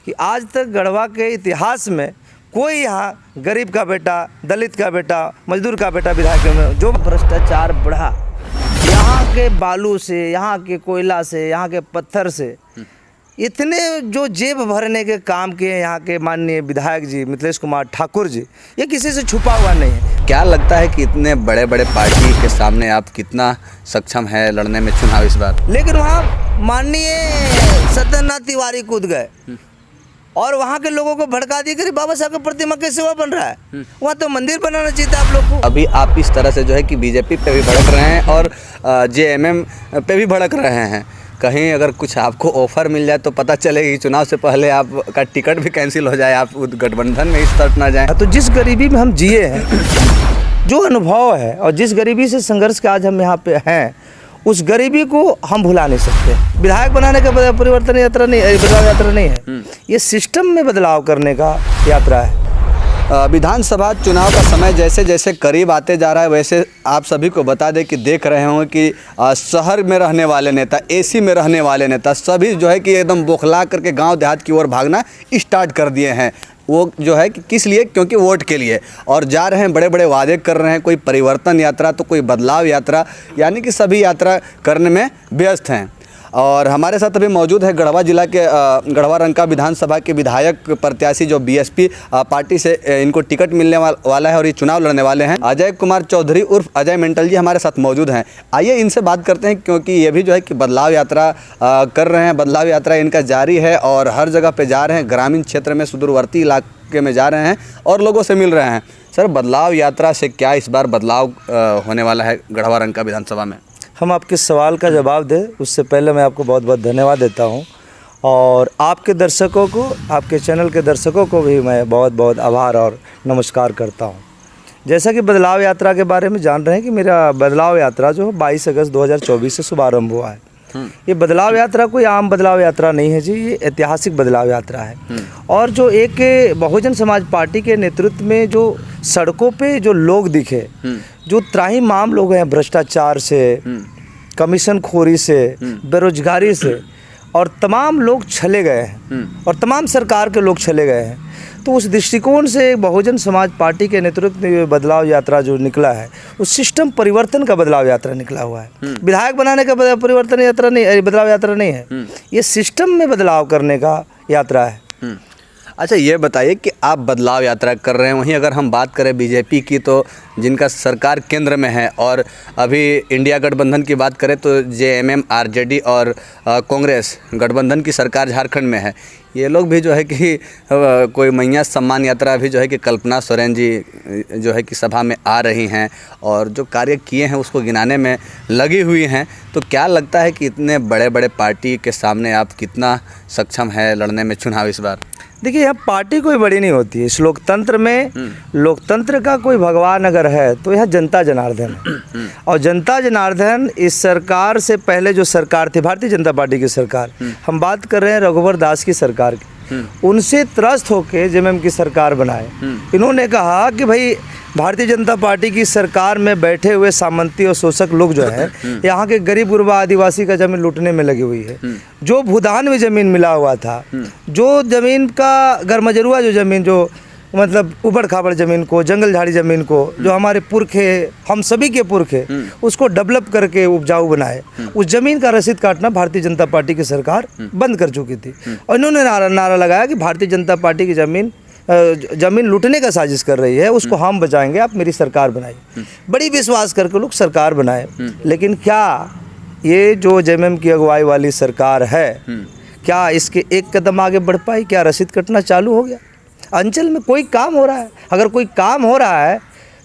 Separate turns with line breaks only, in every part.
कि आज तक गढ़वा के इतिहास में कोई यहाँ गरीब का बेटा, दलित का बेटा, मजदूर का बेटा विधायक में जो भ्रष्टाचार बढ़ा, यहाँ के बालू से, यहाँ के कोयला से, यहाँ के पत्थर से इतने जो जेब भरने के काम किए यहाँ के माननीय विधायक जी मिथिलेश कुमार ठाकुर जी, ये किसी से छुपा हुआ नहीं है।
क्या लगता है कि इतने बड़े बड़े पार्टी के सामने आप कितना सक्षम है लड़ने में चुनाव इस बार?
लेकिन वहाँ माननीय सत्यनारायण तिवारी कूद गए और वहाँ के लोगों को भड़का दिए कि बाबा साहब का प्रतिमा कैसे हुआ बन रहा है, वहाँ तो मंदिर बनाना चाहिए था आप लोग को।
अभी आप इस तरह से जो है कि बीजेपी पे भी भड़क रहे हैं और जेएमएम पे भी भड़क रहे हैं। कहीं अगर कुछ आपको ऑफर मिल जाए तो पता चले कि चुनाव से पहले आपका टिकट भी कैंसिल हो जाए, आप गठबंधन में इस तरफ ना जाए।
तो जिस गरीबी में हम जिए हैं, जो अनुभव है और जिस गरीबी से संघर्ष के आज हम यहाँ पे हैं, उस गरीबी को हम भुला नहीं सकते। विधायक बनाने का परिवर्तन यात्रा नहीं, बदलाव यात्रा नहीं है, ये सिस्टम में बदलाव करने का यात्रा है।
विधानसभा चुनाव का समय जैसे जैसे करीब आते जा रहा है, वैसे आप सभी को बता दें कि देख रहे होंगे कि शहर में रहने वाले नेता, एसी में रहने वाले नेता सभी जो है कि एकदम बौखला करके गांव देहात की ओर भागना स्टार्ट कर दिए हैं। वो जो है कि किस लिए? क्योंकि वोट के लिए, और जा रहे हैं, बड़े बड़े वादे कर रहे हैं, कोई परिवर्तन यात्रा तो कोई बदलाव यात्रा, यानी कि सभी यात्रा करने में व्यस्त हैं। और हमारे साथ अभी मौजूद है गढ़वा जिला के गढ़वा रंका विधानसभा के विधायक प्रत्याशी जो बीएसपी पार्टी से इनको टिकट मिलने वाला है और ये चुनाव लड़ने वाले हैं, अजय कुमार चौधरी उर्फ अजय मेंटल जी हमारे साथ मौजूद हैं। आइए इनसे बात करते हैं, क्योंकि ये भी जो है कि बदलाव यात्रा कर रहे हैं, बदलाव यात्रा इनका जारी है और हर जगह पर जा रहे हैं, ग्रामीण क्षेत्र में, सुदूरवर्ती इलाके में जा रहे हैं और लोगों से मिल रहे हैं। सर, बदलाव यात्रा से क्या इस बार बदलाव होने वाला है गढ़वा रंका विधानसभा में?
हम आपके सवाल का जवाब दें उससे पहले मैं आपको बहुत बहुत धन्यवाद देता हूं, और आपके दर्शकों को, आपके चैनल के दर्शकों को भी मैं बहुत बहुत आभार और नमस्कार करता हूं। जैसा कि बदलाव यात्रा के बारे में जान रहे हैं कि मेरा बदलाव यात्रा जो 22 अगस्त 2024 से शुभारंभ हुआ है। ये बदलाव यात्रा कोई आम बदलाव यात्रा नहीं है जी, ये ऐतिहासिक बदलाव यात्रा है। और जो एक बहुजन समाज पार्टी के नेतृत्व में जो सड़कों पे जो लोग दिखे, जो त्राहिमाम लोग हैं भ्रष्टाचार से, कमीशन खोरी से, बेरोजगारी से, और तमाम लोग छले गए हैं और तमाम सरकार के लोग छले गए हैं, तो उस दृष्टिकोण से बहुजन समाज पार्टी के नेतृत्व में बदलाव यात्रा जो निकला है, उस सिस्टम परिवर्तन का बदलाव यात्रा निकला हुआ है। विधायक बनाने का परिवर्तन यात्रा नहीं, बदलाव यात्रा नहीं है, ये सिस्टम में बदलाव करने का यात्रा है।
अच्छा, ये बताइए कि आप बदलाव यात्रा कर रहे हैं, वहीं अगर हम बात करें बीजेपी की तो जिनका सरकार केंद्र में है, और अभी इंडिया गठबंधन की बात करें तो जेएमएम, आरजेडी और कांग्रेस गठबंधन की सरकार झारखंड में है। ये लोग भी जो है कि कोई मैया सम्मान यात्रा भी जो है कि कल्पना सोरेन जी जो है कि सभा में आ रही हैं और जो कार्य किए हैं उसको गिनाने में लगी हुई हैं। तो क्या लगता है कि इतने बड़े बड़े पार्टी के सामने आप कितना सक्षम है लड़ने में चुनाव इस बार?
देखिए, यहाँ पार्टी कोई बड़ी नहीं होती है। इस लोकतंत्र में, लोकतंत्र का कोई भगवान अगर है तो यह जनता जनार्दन है। और जनता जनार्दन इस सरकार से पहले जो सरकार थी, भारतीय जनता पार्टी की सरकार, हम बात कर रहे हैं रघुवर दास की सरकार की, उनसे त्रस्त होकर जेएमएम की सरकार बनाए। इन्होंने कहा कि भाई भारतीय जनता पार्टी की सरकार में बैठे हुए सामंती और शोषक लोग जो है यहाँ के गरीब गुरबा आदिवासी का जमीन लूटने में लगी हुई है। जो भूदान में ज़मीन मिला हुआ था, जो ज़मीन का गरमजरुआ, जो ज़मीन जो मतलब उबड़ खाबड़ ज़मीन को, जंगल झाड़ी ज़मीन को, जो हमारे पुरखे, हम सभी के पुरखे, उसको डेवलप करके उपजाऊ बनाए, उस ज़मीन का रसीद काटना भारतीय जनता पार्टी की सरकार बंद कर चुकी थी। और इन्होंने नारा लगाया कि भारतीय जनता पार्टी की ज़मीन लूटने का साजिश कर रही है, उसको हम बचाएंगे, आप मेरी सरकार बनाइए। बड़ी विश्वास करके लोग सरकार बनाए। लेकिन क्या ये जो जेएमएम की अगुवाई वाली सरकार है, क्या इसके एक कदम आगे बढ़ पाई? क्या रसीद कटना चालू हो गया? अंचल में कोई काम हो रहा है? अगर कोई काम हो रहा है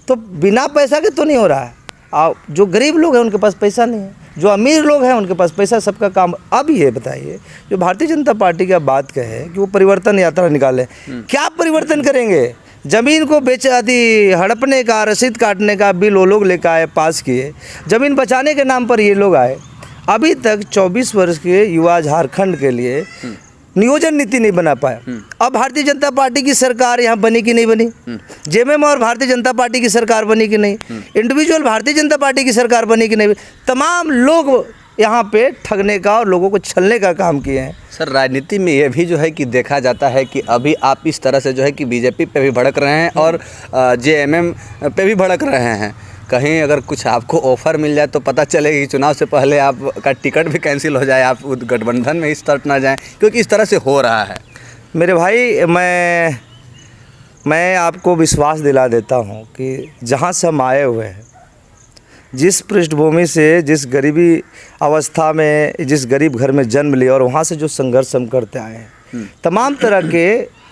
तो बिना पैसा के तो नहीं हो रहा है। जो गरीब लोग हैं उनके पास पैसा नहीं है, जो अमीर लोग हैं उनके पास पैसा, सबका काम। अब ये बताइए, जो भारतीय जनता पार्टी की बात कहे कि वो परिवर्तन यात्रा निकाले, क्या परिवर्तन करेंगे? ज़मीन को बेच आदि हड़पने का, रसीद काटने का बिल वो लोग लेकर आए, पास किए। ज़मीन बचाने के नाम पर ये लोग आए। अभी तक 24 वर्ष के युवा झारखंड के लिए नियोजन नीति नहीं बना पाया। अब भारतीय जनता पार्टी की सरकार यहाँ बनी कि नहीं बनी? जेएमएम और भारतीय जनता पार्टी की सरकार बनी कि नहीं? इंडिविजुअल भारतीय जनता पार्टी की सरकार बनी कि नहीं? तमाम लोग यहाँ पे ठगने का और लोगों को छलने का काम किए हैं।
सर, राजनीति में ये भी जो है कि देखा जाता है कि अभी आप इस तरह से जो है कि बीजेपी पे भी भड़क रहे हैं और जेएमएम पे भी भड़क रहे हैं। कहीं अगर कुछ आपको ऑफर मिल जाए तो पता चले कि चुनाव से पहले आपका टिकट भी कैंसिल हो जाए, आप गठबंधन में इस तरफ ना जाएं, क्योंकि इस तरह से हो रहा है।
मेरे भाई, मैं आपको विश्वास दिला देता हूँ कि जहाँ से हम आए हुए हैं, जिस पृष्ठभूमि से, जिस गरीबी अवस्था में, जिस गरीब घर में जन्म लिया और वहाँ से जो संघर्ष हम करते आए हैं, तमाम तरह के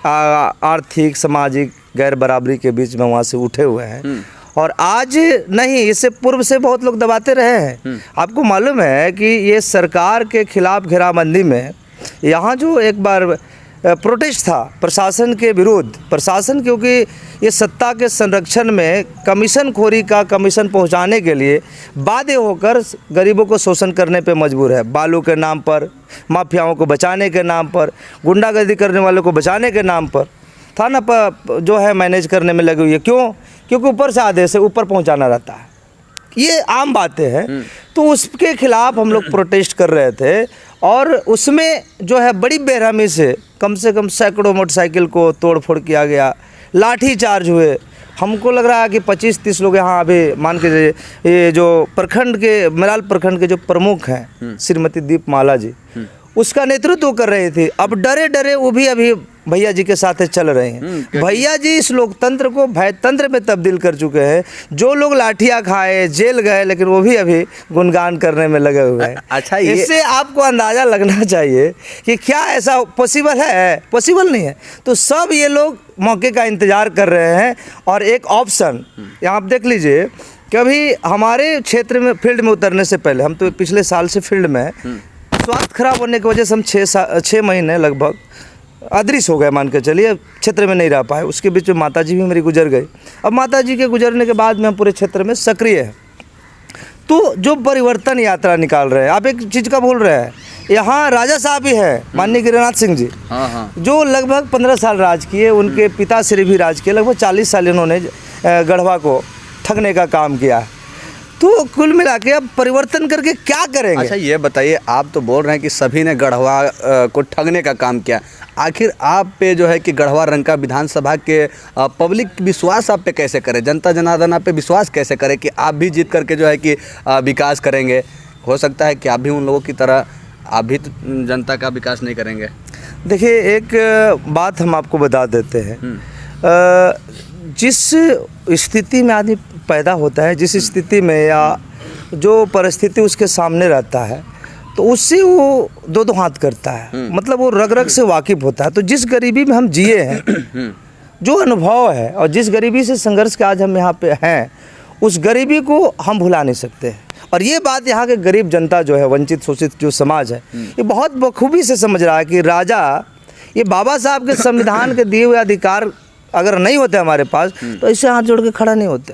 आर्थिक, सामाजिक गैर बराबरी के बीच में वहाँ से उठे हुए हैं। और आज नहीं, इससे पूर्व से बहुत लोग दबाते रहे हैं। आपको मालूम है कि ये सरकार के खिलाफ घेराबंदी में यहाँ जो एक बार प्रोटेस्ट था प्रशासन के विरुद्ध, प्रशासन क्योंकि ये सत्ता के संरक्षण में कमीशन खोरी का कमीशन पहुंचाने के लिए बाध्य होकर गरीबों को शोषण करने पे मजबूर है। बालू के नाम पर, माफियाओं को बचाने के नाम पर, गुंडागर्दी करने वालों को बचाने के नाम पर थाना पर जो है मैनेज करने में लगी हुई है। क्यों? क्योंकि ऊपर से आदेश है, ऊपर पहुंचाना रहता है। ये आम बातें हैं। तो उसके खिलाफ हम लोग प्रोटेस्ट कर रहे थे और उसमें जो है बड़ी बेरहमी से कम सैकड़ों मोटरसाइकिल को तोड़ फोड़ किया गया, लाठी चार्ज हुए। हमको लग रहा है कि 25-30 लोग यहाँ अभी मान के ये जो प्रखंड के, मेराल प्रखंड के जो प्रमुख हैं श्रीमती दीपमाला जी, उसका नेतृत्व कर रहे थे। अब डरे डरे वो भी अभी भैया जी के साथ चल रहे हैं। भैया जी इस लोकतंत्र को भयतंत्र में तब्दील कर चुके हैं। जो लोग लाठियाँ खाए, जेल गए, लेकिन वो भी अभी गुणगान करने में लगे हुए हैं।
अच्छा,
इससे आपको अंदाज़ा लगना चाहिए कि क्या ऐसा पॉसिबल है? पॉसिबल नहीं है। तो सब ये लोग मौके का इंतज़ार कर रहे हैं। और एक ऑप्शन यहाँ आप देख लीजिए, कभी हमारे क्षेत्र में फील्ड में उतरने से पहले, हम तो पिछले साल से फील्ड में, स्वास्थ्य खराब होने की वजह से हम 6 महीने लगभग अदृश्य हो गए, मान के चलिए, क्षेत्र में नहीं रह पाए। उसके बीच में माताजी भी मेरी गुजर गई। अब माताजी के गुजरने के बाद में हम पूरे क्षेत्र में सक्रिय हैं। तो जो परिवर्तन यात्रा निकाल रहे हैं, आप एक चीज़ का भूल रहे हैं, यहाँ राजा साहब भी हैं, माननीय गिरिनाथ सिंह जी, जो लगभग 15 साल राज किए। उनके पिताश्री भी राज किए, लगभग 40 साल इन्होंने गढ़वा को ठगने का काम किया। तो कुल मिला के अब परिवर्तन करके क्या करेंगे?
अच्छा, ये बताइए, आप तो बोल रहे हैं कि सभी ने गढ़वा को ठगने का काम किया। आखिर आप पे जो है कि गढ़वा रंका विधानसभा के पब्लिक विश्वास आप पे कैसे करे, जनता जनार्दन आप पे विश्वास कैसे करे कि आप भी जीत करके जो है कि विकास करेंगे? हो सकता है कि आप भी उन लोगों की तरह आप भी तो जनता का विकास नहीं करेंगे।
देखिए, एक बात हम आपको बता देते हैं। जिस स्थिति में आदमी पैदा होता है, जिस स्थिति में या जो परिस्थिति उसके सामने रहता है, तो उससे वो दो हाथ करता है। मतलब वो रग रग से वाकिफ होता है। तो जिस गरीबी में हम जिए हैं, जो अनुभव है और जिस गरीबी से संघर्ष के आज हम यहाँ पे हैं, उस गरीबी को हम भुला नहीं सकते। और ये बात यहाँ के गरीब जनता जो है, वंचित शोषित जो समाज है, ये बहुत बखूबी से समझ रहा है कि राजा, ये बाबा साहब के संविधान के दिए हुए अधिकार अगर नहीं होते हमारे पास, तो इससे हाथ जोड़ के खड़ा नहीं होते।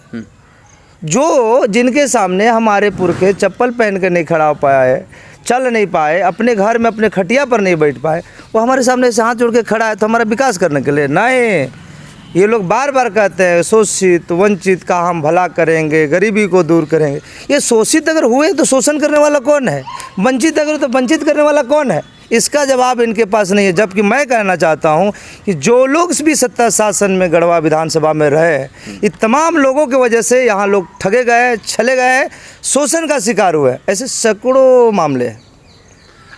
जो जिनके सामने हमारे पुरखे चप्पल पहन कर नहीं खड़ा हो पाया है, चल नहीं पाए, अपने घर में अपने खटिया पर नहीं बैठ पाए, वो हमारे सामने से हाथ जोड़ के खड़ा है तो हमारा विकास करने के लिए नहीं। ये लोग बार बार कहते हैं शोषित वंचित का हम भला करेंगे, गरीबी को दूर करेंगे। ये शोषित अगर हुए तो शोषण करने वाला कौन है? वंचित अगर तो वंचित करने वाला कौन है? इसका जवाब इनके पास नहीं है। जबकि मैं कहना चाहता हूं कि जो लोग भी सत्ता शासन में गढ़वा विधानसभा में रहे, ये तमाम लोगों की वजह से यहाँ लोग ठगे गए, छले गए, शोषण का शिकार हुए। ऐसे सैकड़ों मामले हैं।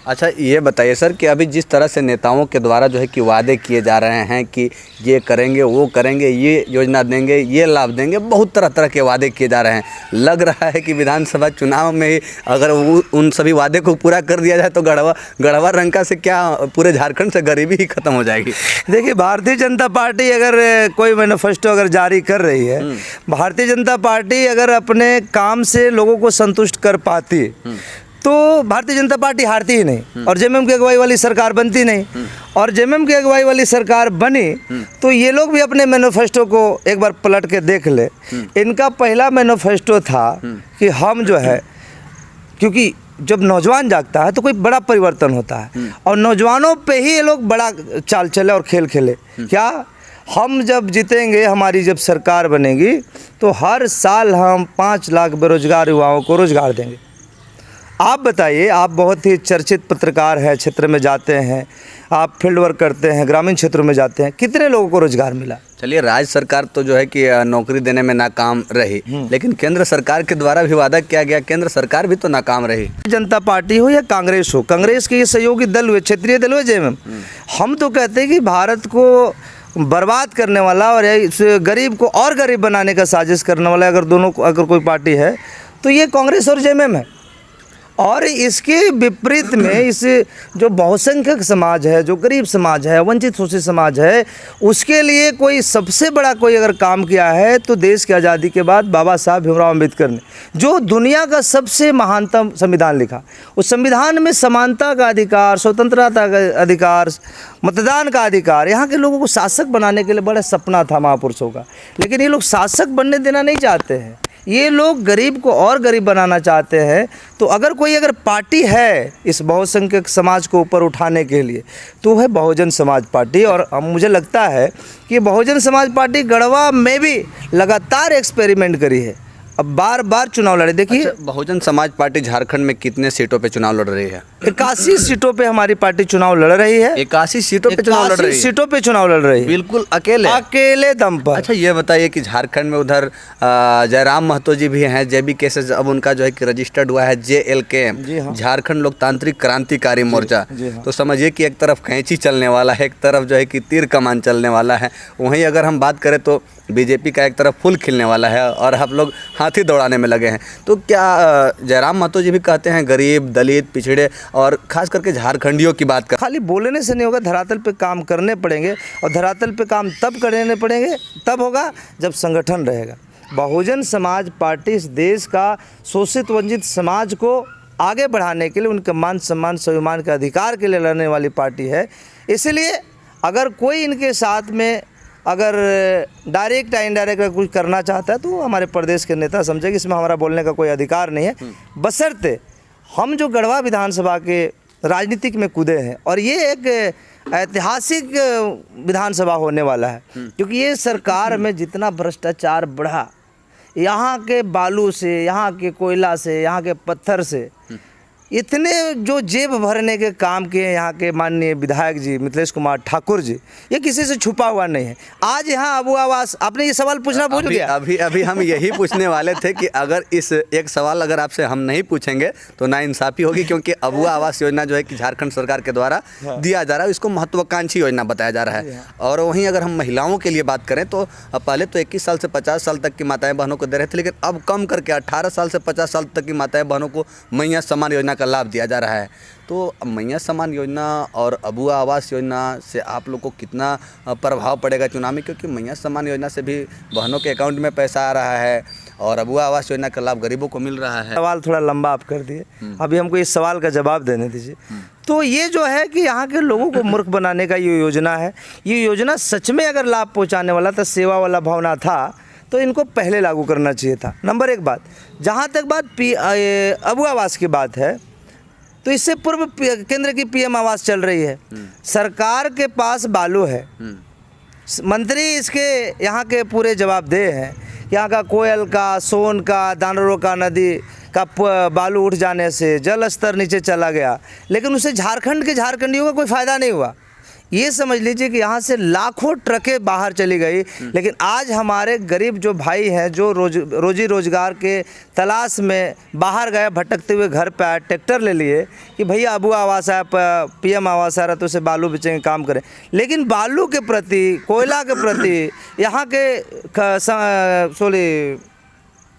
अच्छा, ये बताइए सर कि अभी जिस तरह से नेताओं के द्वारा जो है कि वादे किए जा रहे हैं कि ये करेंगे, वो करेंगे, ये योजना देंगे, ये लाभ देंगे, बहुत तरह तरह के वादे किए जा रहे हैं। लग रहा है कि विधानसभा चुनाव में अगर वो उन सभी वादे को पूरा कर दिया जाए तो गढ़वा रंका से क्या पूरे झारखंड से गरीबी ही खत्म हो जाएगी।
देखिए, भारतीय जनता पार्टी अगर कोई मैनिफेस्टो अगर जारी कर रही है, भारतीय जनता पार्टी अगर अपने काम से लोगों को संतुष्ट कर पाती तो भारतीय जनता पार्टी हारती ही नहीं और जेएमएम की अगुवाई वाली सरकार बनती नहीं। और जेएमएम की अगुवाई वाली सरकार बनी तो ये लोग भी अपने मैनिफेस्टो को एक बार पलट के देख ले। इनका पहला मैनिफेस्टो था कि हम जो है, क्योंकि जब नौजवान जागता है तो कोई बड़ा परिवर्तन होता है और नौजवानों पे ही ये लोग बड़ा चाल चले और खेल खेले। क्या? हम जब जीतेंगे, हमारी जब सरकार बनेगी तो हर साल हम 5 लाख बेरोजगार युवाओं को रोजगार देंगे। आप बताइए, आप बहुत ही चर्चित पत्रकार हैं, क्षेत्र में जाते हैं, आप फील्ड वर्क करते हैं, ग्रामीण क्षेत्रों में जाते हैं, कितने लोगों को रोजगार मिला?
चलिए, राज्य सरकार तो जो है कि नौकरी देने में नाकाम रही, लेकिन केंद्र सरकार के द्वारा भी वादा किया गया, केंद्र सरकार भी तो नाकाम रही।
जनता पार्टी हो या कांग्रेस हो, कांग्रेस के ये सहयोगी दल हुए, क्षेत्रीय दल हुए जेएमएम, हम तो कहते हैं कि भारत को बर्बाद करने वाला और इस गरीब को और गरीब बनाने का साजिश करने वाला अगर कोई पार्टी है तो ये कांग्रेस और जेएमएम है। और इसके विपरीत में इस जो बहुसंख्यक समाज है, जो गरीब समाज है, वंचित शोषित समाज है, उसके लिए कोई सबसे बड़ा कोई अगर काम किया है तो देश की आज़ादी के बाद बाबा साहब भीमराव अम्बेडकर ने, जो दुनिया का सबसे महानतम संविधान लिखा। उस संविधान में समानता का अधिकार, स्वतंत्रता का अधिकार, मतदान का अधिकार, यहाँ के लोगों को शासक बनाने के लिए बड़ा सपना था महापुरुषों का, लेकिन ये लोग शासक बनने देना नहीं चाहते हैं। ये लोग गरीब को और गरीब बनाना चाहते हैं। तो अगर पार्टी है इस बहुसंख्यक समाज को ऊपर उठाने के लिए तो है बहुजन समाज पार्टी। और मुझे लगता है कि बहुजन समाज पार्टी गढ़वा में भी लगातार एक्सपेरिमेंट करी है, अब बार बार चुनाव लड़े। देखिए,
अच्छा, बहुजन समाज पार्टी झारखंड में कितने सीटों पे चुनाव लड़ रही है?
81 सीटों पे हमारी पार्टी चुनाव लड़ रही है।
81 सीटों पे चुनाव लड़ रही है?
सीटों पे चुनाव लड़ रही है,
बिल्कुल अकेले
दम पर।
अच्छा, ये बताइए कि झारखंड में उधर जयराम महतो जी भी हैं, जेबी केसेस अब उनका जो है कि रजिस्टर्ड हुआ है JLK,
हाँ।
झारखंड लोकतांत्रिक क्रांतिकारी मोर्चा।
जी हाँ।
तो समझिए कि एक तरफ कैंची चलने वाला है, एक तरफ जो है कि तीर कमान चलने वाला है। वहीं अगर हम बात करें तो बीजेपी का एक तरफ फूल खिलने वाला है और आप लोग हाथी दौड़ाने में लगे हैं। तो क्या जयराम महतो जी भी कहते हैं गरीब, दलित, पिछड़े और खास करके झारखंडियों की बात कर,
खाली बोलने से नहीं होगा, धरातल पे काम करने पड़ेंगे। और धरातल पे काम तब करने पड़ेंगे, तब होगा जब संगठन रहेगा। बहुजन समाज पार्टी इस देश का शोषित वंचित समाज को आगे बढ़ाने के लिए, उनके मान सम्मान स्वाभिमान के अधिकार के लिए लड़ने वाली पार्टी है। इसलिए अगर कोई इनके साथ में अगर डायरेक्ट या इनडायरेक्ट कुछ करना चाहता है तो हमारे प्रदेश के नेता समझे कि इसमें हमारा बोलने का कोई अधिकार नहीं है, बशर्ते हम जो गढ़वा विधानसभा के राजनीतिक में कूदे हैं। और ये एक ऐतिहासिक विधानसभा होने वाला है, क्योंकि ये सरकार में जितना भ्रष्टाचार बढ़ा, यहाँ के बालू से, यहाँ के कोयला से, यहाँ के पत्थर से, इतने जो जेब भरने के काम किए यहाँ के माननीय विधायक जी मिथिलेश कुमार ठाकुर जी, ये किसी से छुपा हुआ नहीं है। आज यहाँ अबू आवास, आपने ये सवाल पूछना भूल गया।
अभी हम यही पूछने वाले थे कि अगर इस एक सवाल अगर आपसे हम नहीं पूछेंगे तो नाइंसाफ़ी होगी, क्योंकि अबू आवास योजना जो है कि झारखंड सरकार के द्वारा दिया जा रहा है, इसको महत्वाकांक्षी योजना बताया जा रहा है। और वहीं अगर हम महिलाओं के लिए बात करें तो पहले तो 21 साल से 50 साल तक की माताएं बहनों को दे रहे थे, लेकिन अब कम करके 18 साल से 50 साल तक की माताएं बहनों को मैया सम्मान योजना का लाभ दिया जा रहा है। तो मैया सम्मान योजना और अबू आवास योजना से आप लोग को कितना प्रभाव पड़ेगा चुनाव में? क्योंकि मैया सम्मान योजना से भी बहनों के अकाउंट में पैसा आ रहा है और अबू आवास योजना का लाभ गरीबों को मिल रहा है।
सवाल थोड़ा लंबा आप कर दिए, अभी हमको इस सवाल का जवाब देने दीजिए। तो ये जो है कि यहाँ के लोगों को मूर्ख बनाने का ये योजना है। ये योजना सच में अगर लाभ पहुँचाने वाला था, सेवा वाला भावना था, तो इनको पहले लागू करना चाहिए था। नंबर एक बात, जहाँ तक बात अबू आवास की बात है, तो इससे पूर्व केंद्र की PM आवास चल रही है। सरकार के पास बालू है, मंत्री इसके यहाँ के पूरे जवाबदेह हैं। यहाँ का कोयल का, सोन का, दानरों का नदी का बालू उठ जाने से जल स्तर नीचे चला गया, लेकिन उससे झारखंड के झारखंडियों का कोई फ़ायदा नहीं हुआ। ये समझ लीजिए कि यहाँ से लाखों ट्रकें बाहर चली गई, लेकिन आज हमारे गरीब जो भाई हैं, जो रोजी रोजगार के तलाश में बाहर गए, भटकते हुए घर पे आए, ट्रैक्टर ले लिए कि भैया अबू आवास आया, PM आवास आ रहा, तो उसे बालू बेचेंगे, काम करें। लेकिन बालू के प्रति, कोयला के प्रति, यहाँ के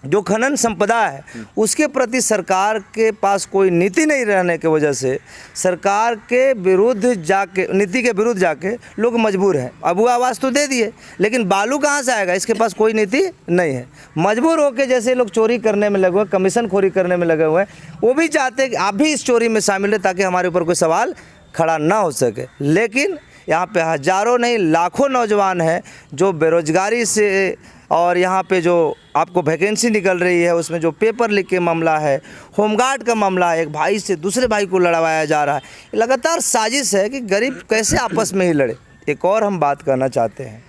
जो खनन संपदा है उसके प्रति सरकार के पास कोई नीति नहीं रहने की वजह से सरकार के विरुद्ध जाके, नीति के विरुद्ध जाके लोग मजबूर हैं। अबू आवास तो दे दिए, लेकिन बालू कहाँ से आएगा, इसके पास कोई नीति नहीं है। मजबूर होकर जैसे लोग चोरी करने में लगे हुए, कमीशन खोरी करने में लगे हुए हैं, वो भी चाहते हैं कि आप भी इस चोरी में शामिल हैं ताकि हमारे ऊपर कोई सवाल खड़ा ना हो सके। लेकिन यहाँ पे हज़ारों नहीं लाखों नौजवान हैं जो बेरोजगारी से, और यहाँ पे जो आपको वैकेंसी निकल रही है उसमें जो पेपर लीक के मामला है, होमगार्ड का मामला है, एक भाई से दूसरे भाई को लड़वाया जा रहा है, लगातार साजिश है कि गरीब कैसे आपस में ही लड़े। एक और हम बात करना चाहते हैं,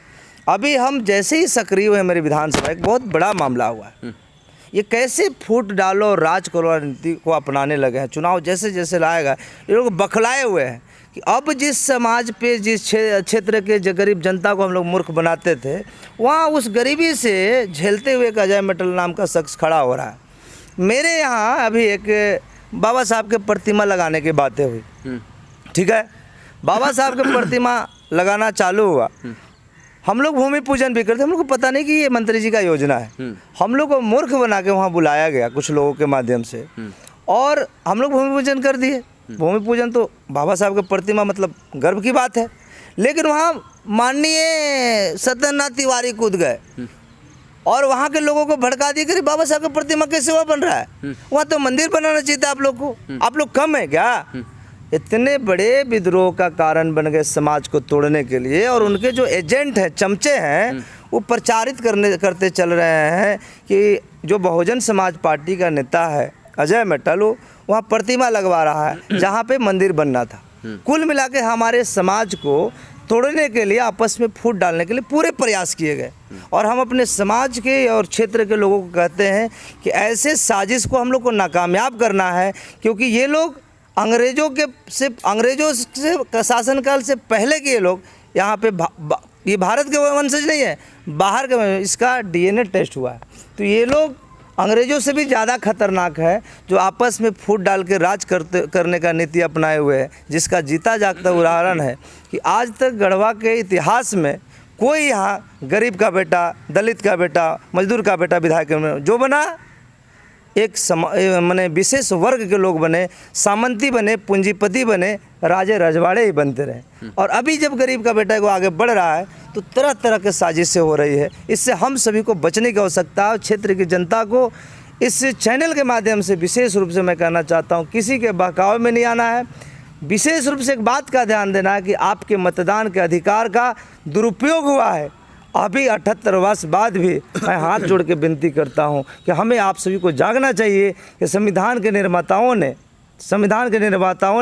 अभी हम जैसे ही सक्रिय हुए मेरी विधानसभा, एक बहुत बड़ा मामला हुआ है। ये कैसे फूट डालो और राज करो नीति को अपनाने लगे हैं। चुनाव जैसे जैसे लाएगा ये लोग बखलाए हुए हैं कि अब जिस समाज पे जिस क्षेत्र के गरीब जनता को हम लोग मूर्ख बनाते थे, वहाँ उस गरीबी से झेलते हुए एक अजय मेटल नाम का शख्स खड़ा हो रहा है। मेरे यहाँ अभी एक बाबा साहब के प्रतिमा लगाने की बातें हुई, ठीक है, बाबा साहब के प्रतिमा लगाना चालू हुआ। हम लोग भूमि पूजन भी करते, हम लोग को पता नहीं कि ये मंत्री जी का योजना है। हम लोग को मूर्ख बना के वहाँ बुलाया गया कुछ लोगों के माध्यम से, और हम लोग भूमि पूजन कर दिए। भूमि पूजन तो बाबा साहब के प्रतिमा मतलब गर्व की बात है, लेकिन वहाँ माननीय सत्यनारायण तिवारी कूद गए और वहाँ के लोगों को भड़का दिया कि बाबा साहब का प्रतिमा कैसे वहाँ बन रहा है, वहाँ तो मंदिर बनाना चाहिए था आप लोग को, आप लोग कम है क्या। इतने बड़े विद्रोह का कारण बन गए समाज को तोड़ने के लिए, और उनके जो एजेंट हैं, चमचे हैं, वो प्रचारित करते चल रहे हैं कि जो बहुजन समाज पार्टी का नेता है अजय मेटल, वहाँ प्रतिमा लगवा रहा है जहाँ पे मंदिर बनना था। कुल मिला के हमारे समाज को तोड़ने के लिए, आपस में फूट डालने के लिए पूरे प्रयास किए गए। और हम अपने समाज के और क्षेत्र के लोगों को कहते हैं कि ऐसे साजिश को हम लोग को नाकामयाब करना है, क्योंकि ये लोग अंग्रेजों से शासनकाल से पहले के ये लोग यहाँ पे ये भारत के वंशज नहीं है, बाहर के, इसका डीएनए टेस्ट हुआ है। तो ये लोग अंग्रेजों से भी ज़्यादा खतरनाक है, जो आपस में फूट डाल के राज करने का नीति अपनाए हुए है, जिसका जीता जागता उदाहरण है कि आज तक गढ़वा के इतिहास में कोई यहाँ गरीब का बेटा, दलित का बेटा, मजदूर का बेटा विधायक जो बना, एक माने विशेष वर्ग के लोग बने, सामंती बने, पूंजीपति बने, राजे रजवाड़े ही बनते रहे। और अभी जब गरीब का बेटा को आगे बढ़ रहा है तो तरह तरह के साजिशें हो रही है। इससे हम सभी को बचने की आवश्यकता है। क्षेत्र की जनता को इस चैनल के माध्यम से विशेष रूप से मैं कहना चाहता हूँ, किसी के बहकावे में नहीं आना है। विशेष रूप से एक बात का ध्यान देना है कि आपके मतदान के अधिकार का दुरुपयोग हुआ है। अभी 78 वर्ष बाद भी मैं हाथ जोड़ के विनती करता हूं कि हमें आप सभी को जागना चाहिए कि संविधान के निर्माताओं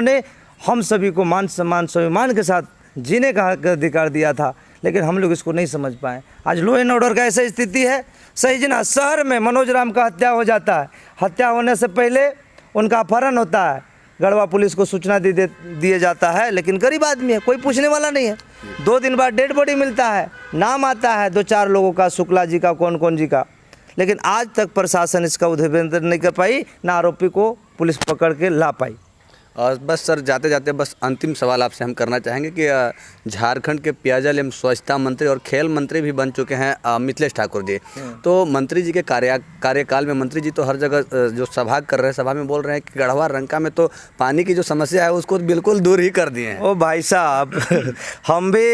ने हम सभी को मान सम्मान स्वाभिमान के साथ जीने का अधिकार दिया था, लेकिन हम लोग इसको नहीं समझ पाए। आज लॉ एंड ऑर्डर का ऐसा स्थिति है, सही जना शहर में मनोज राम का हत्या हो जाता है, हत्या होने से पहले उनका अपहरण होता है, गढ़वा पुलिस को सूचना दिए जाता है, लेकिन गरीब आदमी है, कोई पूछने वाला नहीं है। 2 दिन बाद डेड बॉडी मिलता है, नाम आता है 2-4 लोगों का, शुक्ला जी का, कौन जी का, लेकिन आज तक प्रशासन इसका उद्भेदन नहीं कर पाई, ना आरोपी को पुलिस पकड़ के ला पाई।
और बस सर, जाते जाते बस अंतिम सवाल आपसे हम करना चाहेंगे कि झारखंड के पेयजल एवं स्वच्छता मंत्री और खेल मंत्री भी बन चुके हैं मिथिलेश ठाकुर जी। तो मंत्री जी के कार्यकाल में मंत्री जी तो हर जगह जो सभा कर रहे हैं, सभा में बोल रहे हैं कि गढ़वा रंका में तो पानी की जो समस्या है उसको बिल्कुल दूर ही कर दिए हैं।
ओ भाई साहब, हम भी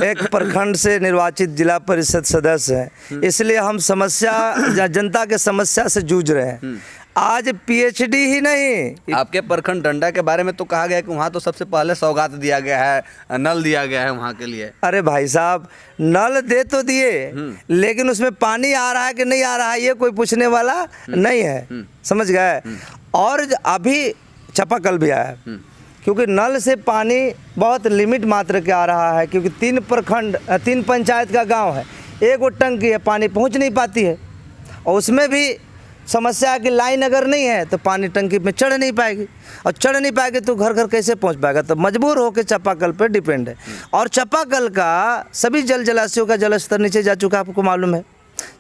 एक प्रखंड से निर्वाचित जिला परिषद सदस्य हैं, इसलिए हम जनता के समस्या से जूझ रहे हैं। आज पीएचडी ही नहीं,
आपके प्रखंड डंडा के बारे में तो कहा गया है कि वहाँ तो सबसे पहले सौगात दिया गया है, नल दिया गया है वहाँ के लिए।
अरे भाई साहब, नल दे तो दिए, लेकिन उसमें पानी आ रहा है कि नहीं आ रहा है ये कोई पूछने वाला नहीं है, समझ गए। और अभी चापाकल भी आया, क्योंकि नल से पानी बहुत लिमिट मात्र के आ रहा है, क्योंकि 3 पंचायत का गांव है, एक टंकी है, पानी पहुंच नहीं पाती है। और उसमें भी समस्या है कि लाइन अगर नहीं है तो पानी टंकी में चढ़ नहीं पाएगी, और चढ़ नहीं पाएगी तो घर घर कैसे पहुंच पाएगा, तो मजबूर होकर चापाकल पर डिपेंड है। और चापाकल का सभी जलाशयों का जलस्तर नीचे जा चुका है, आपको मालूम है।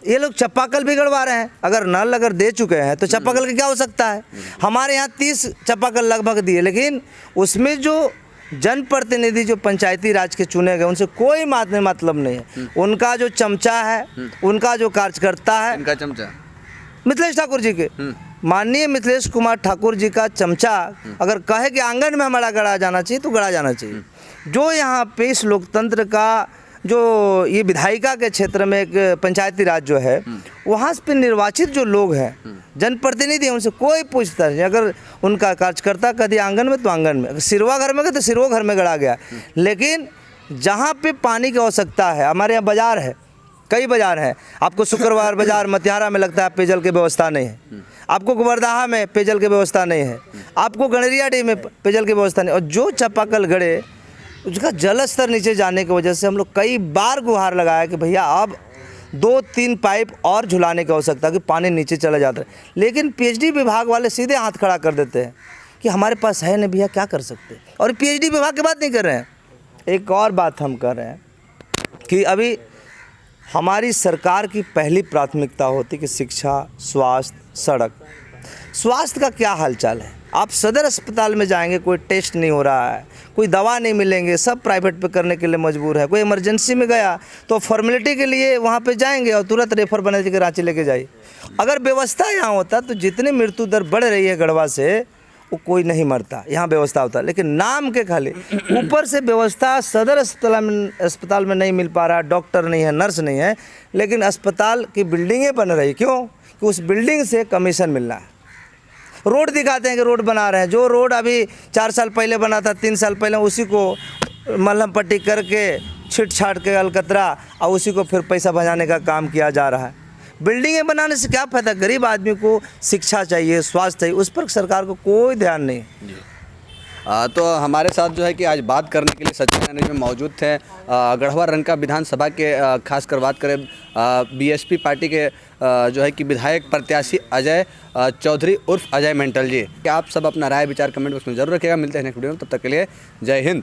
ये लोग चापाकल बिगड़वा रहे हैं। अगर नल दे चुके हैं तो चापाकल का क्या हो सकता है। हमारे यहाँ 30 चापाकल लगभग दिए, लेकिन उसमें जो जनप्रतिनिधि जो पंचायती राज के चुने गए उनसे कोई मतलब नहीं है। उनका जो चमचा है, उनका जो कार्यकर्ता है,
इनका चमचा
मिथिलेश ठाकुर जी के, माननीय मिथिलेश कुमार ठाकुर जी का चमचा अगर कहे कि आंगन में हमारा गड़ा जाना चाहिए तो गड़ा जाना चाहिए। जो यहाँ पे इस लोकतंत्र का जो ये विधायिका के क्षेत्र में एक पंचायती राज जो है, वहाँ पे निर्वाचित जो लोग हैं, जनप्रतिनिधि हैं, उनसे कोई पूछता नहीं। अगर उनका कार्यकर्ता कह दिया आंगन में तो आंगन में, अगर सिरवा घर में गए तो सिरवा घर में गड़ा गया। लेकिन जहाँ पे पानी की आवश्यकता है, हमारे यहाँ बाज़ार है, कई बाज़ार हैं, आपको शुक्रवार बाज़ार मतिहारा में लगता है पेयजल की व्यवस्था नहीं है, आपको गोबरदाहा में पेयजल की व्यवस्था नहीं है, आपको गणरियाडीह में पेयजल की व्यवस्था नहीं। और जो चापाकल गड़े उसका जल स्तर नीचे जाने की वजह से हम लोग कई बार गुहार लगाया कि भैया अब 2-3 पाइप और झुलाने की आवश्यकता कि पानी नीचे चला जाता है। लेकिन पीएचडी विभाग वाले सीधे हाथ खड़ा कर देते हैं कि हमारे पास है नहीं भैया, क्या कर सकते हैं। और पीएचडी विभाग की बात नहीं कर रहे हैं। एक और बात हम कर रहे हैं कि अभी हमारी सरकार की पहली प्राथमिकता होती कि शिक्षा, स्वास्थ्य, सड़क। स्वास्थ्य का क्या हालचाल है? आप सदर अस्पताल में जाएंगे, कोई टेस्ट नहीं हो रहा है, कोई दवा नहीं मिलेंगे, सब प्राइवेट पे करने के लिए मजबूर है। कोई इमरजेंसी में गया तो फॉर्मेलिटी के लिए वहाँ पे जाएंगे और तुरंत रेफर बना के रांची लेके जाइए। अगर व्यवस्था यहाँ होता तो जितनी मृत्यु दर बढ़ रही है गढ़वा से, वो कोई नहीं मरता, यहाँ व्यवस्था होता। लेकिन नाम के खाली ऊपर से व्यवस्था सदर अस्पताल में नहीं मिल पा रहा, डॉक्टर नहीं है, नर्स नहीं है, लेकिन अस्पताल की बिल्डिंगें बन रही। क्यों? कि उस बिल्डिंग से कमीशन मिलना है। रोड दिखाते हैं कि रोड बना रहे हैं, जो रोड अभी 4 साल पहले बना था, 3 साल पहले, उसी को मलहम पट्टी करके छिट छाट के अलकतरा और उसी को फिर पैसा बचाने का काम किया जा रहा है। बिल्डिंगें बनाने से क्या फ़ायदा? गरीब आदमी को शिक्षा चाहिए, स्वास्थ्य चाहिए, उस पर सरकार को कोई ध्यान नहीं।
तो हमारे साथ जो है कि आज बात करने के लिए सचिन एनर्जी में मौजूद थे गढ़वा रंका विधानसभा के खासकर बात करें बीएसपी पार्टी के जो है कि विधायक प्रत्याशी अजय चौधरी उर्फ अजय मेंटल जी। आप सब अपना राय विचार कमेंट बॉक्स में जरूर रखिएगा। मिलते हैं नेक्स्ट वीडियो में, तब तक के लिए जय हिंद।